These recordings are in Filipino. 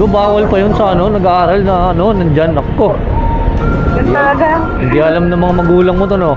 ba bawal pa yun sa ano, nag-aaral na ano, nandyan, ako. Talaga? Hindi alam ng mga magulang mo to, no?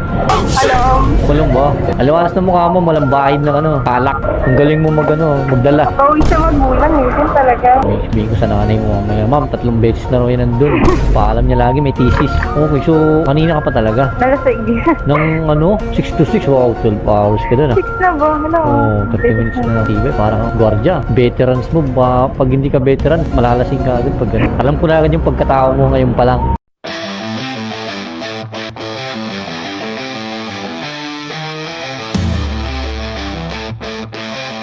Alam. Walang ba? Aliwalas na mukha mo, malambahid ng ano, palak. Ang galing mo magdala. Bawi sa magulang eh. Yun talaga. Sabihin ko sa nanay mo, ma'am, 3 beses na raw yan nandun. Paalam niya lagi, may thesis. Okay, so, kanina ka pa talaga. Nalasig. Nang ano, 6 to 6, wow, 12 hours ka dun, ah. 6 na ba? Ano? Oh, 30 minutes na lang. Tibay, parang gwardiya. Veterans mo, pag hindi ka veteran, malalasing ka agad pag ganun. Alam ko na agad yung pagkatao mo ngayon pa lang.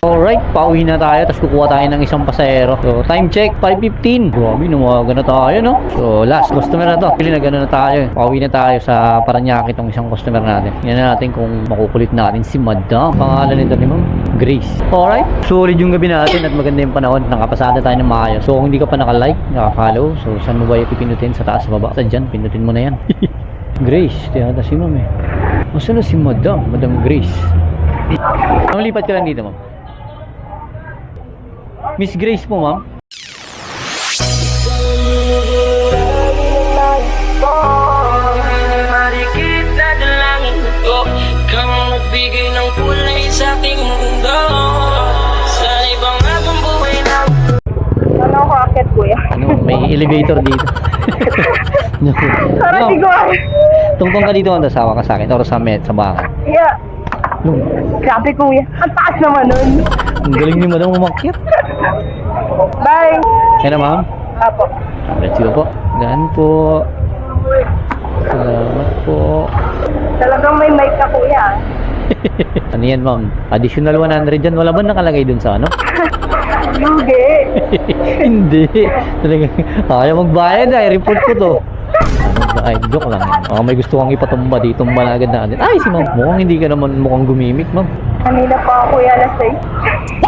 Alright, pauwi na tayo, tapos kukuha tayo ng isang pasahero. So, time check, 5:15. Grabe, numaga na tayo, no? So, last customer na to. Pili na gano'n na tayo. Pauwi na tayo sa Paranaque itong isang customer natin. Yan na natin kung makukulit natin si Madam. Pangalan nito ni Ma'am Grace. Alright, solid yung gabi natin at maganda yung panahon. Nakapasada tayo ng maayos. So, kung hindi ka pa naka-like, naka-follow, so saan mo ba yung pipinutin? Sa taas, sa baba? Sa dyan, pinutin mo na yan. Grace, tiyata si Ma'am eh. Masa na si Madam? Madam Grace. Ang lipat ka lang dito, Ma'am. Miss Grace po, ma'am. Marikit na dalangin ko, ikaw ang nagbigay ng kulay sa aking mundo. Sa ibang abang buhay na. Ano ako akit, kuya? Ano, may elevator dito. Parang di ko Tungtong ka dito, ang tasawa ka sa akin. Or sa baka. Yeah. Grabe, kuya. Ang taas naman nun. Ang galing ni Madam umakyat. Bye. Kaya na, ma'am. Apo. Let's go po. Gaan po. Salamat po. Talagang may mic ka, kuya. Ano yan, ma'am? Additional 100 dyan. Wala ba nakalagay dun sa ano? Lugi. Hindi. Talagang ayaw magbayad, report ko to. Ay, joke lang. May gusto kang ipatumba dito, malagad natin. Ay, si ma'am, mukhang hindi ka naman mukhang gumimik, ma'am. Kanina pa ako, kuya, alas 6.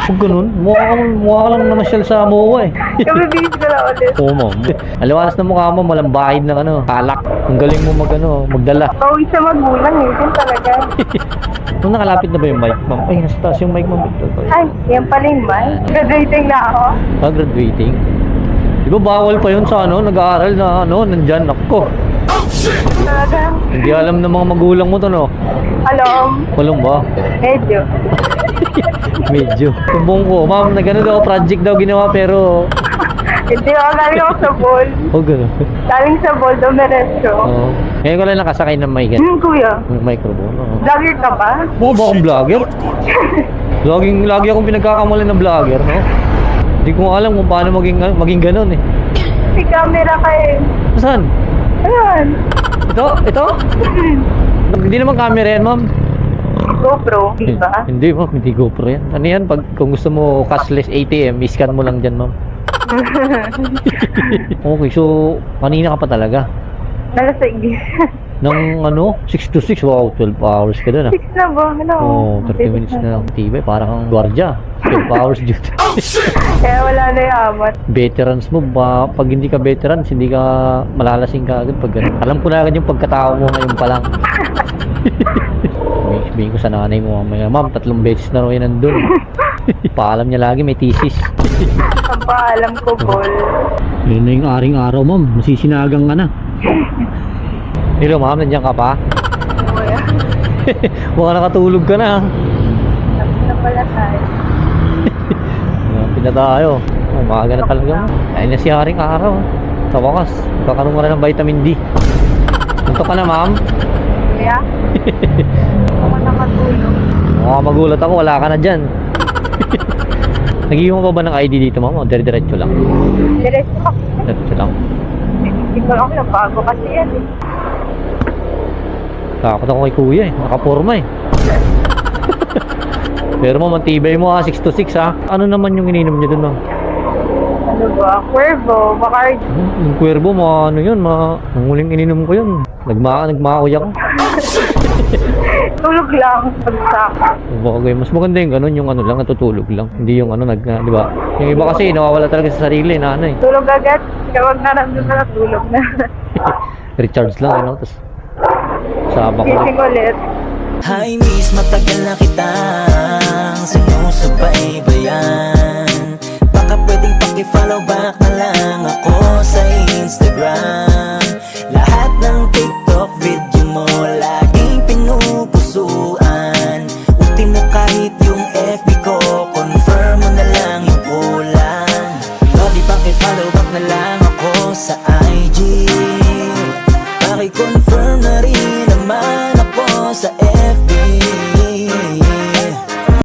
Huwag ganun. Mukha ka lang namasyal sa MOA eh. Kabibis ko na ulit. Oo, ma'am. Aliwalas na mukha mo, malambahid ng ano, palak. Ang galing mo magdala. Bawi sa magulang eh. Yun talaga. Nung nakalapit na ba yung mic, ma'am? Ay, nasa taas yung mic, ma'am. Ay, yan pala yung mic. Graduating na ako. Graduating. Di ba bawal pa yun sa ano, nag-aaral na ano, nandyan, ako. Talaga? Hindi alam ng mga magulang mo to, no? Alam. Walang ba? Medyo. Medyo. Kumbong ko, ma'am, na gano'n daw, project daw ginawa, pero... Hindi ako galing ako sa ball. Oh, gano'n. Galing sa ball, dumiretso. Oo. Ngayon ko lang nakasakay ng mic. Kuya. Microphone. Oo. Vlogger ka ba? Oo, ba akong vlogger? Lagi akong pinagkakamalan ng vlogger, no? Hindi ko alam kung paano maging gano'n eh. May camera ka eh. Saan? Ayan. Ito? Hindi naman camera yan, ma'am. GoPro, di ba? Hindi, ma'am. Hindi GoPro yan. Ano yan? Kung gusto mo cashless ATM, i-scan mo lang dyan, ma'am. Okay, so kanina ka pa talaga. Nalasig. Nang ano, 6 to 6, wow, 12 hours ka dun, ah. 6 na ba? Ano? Oo, 30 minutes na lang. Tibay, parang kang gwardiya. 12 hours duty. Kaya wala na yung amat. Veterans mo, pag hindi ka veterans, hindi ka malalasing ka agad pag ganun. Alam ko na agad yung pagkatao mo ngayon pa lang. Sabihin ko sa nanay mo, ma'am, 3 beses na raw yan nandun. Paalam niya lagi, may thesis. Ang paalam ko, Paul. Yun na yung aring araw, ma'am. Masisinagang ka na. Hello, ma'am, nandiyan ka pa? Kuya. Baka nakatulog ka na. Tapos na pala tayo. Pinata tayo. Umaga na talaga. Ayun na si haring araw. Sa wakas, kakaroon mo na ng vitamin D. Punto ka na, ma'am. Kuya? Ako nakatulog. Magulat ako, wala ka na dyan. Nag-iwan pa ba ng ID dito, ma'am? O dire-diretso lang? Diretso ako. Diretso lang. Hindi ko ako nabago kasi yan eh. Takot ako kay kuya eh. Nakaporma eh. Pero ma'am, ang tibay mo ha. 6 to 6 ha. Ano naman yung ininom nyo dun, ma'am? Ano ba? Cuervo, Bacardi. Yung Cuervo, ano yun? Ang huling ininom ko yun. Nagmakakuya ko. Tulog lang. Pagsak. Okay, mas maganda yung ganun, yung ano lang, natutulog lang. Hindi yung ano, di ba? Yung iba kasi, nawawala talaga sa sarili na ano eh. Tulog agad. Kapag naramdaman na tulog na. Recharge lang, ano? Tapos, sabak ko. Gising ulit. Hi miss, matagal na kitang sinusubaybayan. Baka pwedeng Sige follow back na lang ako sa Instagram. Lahat ng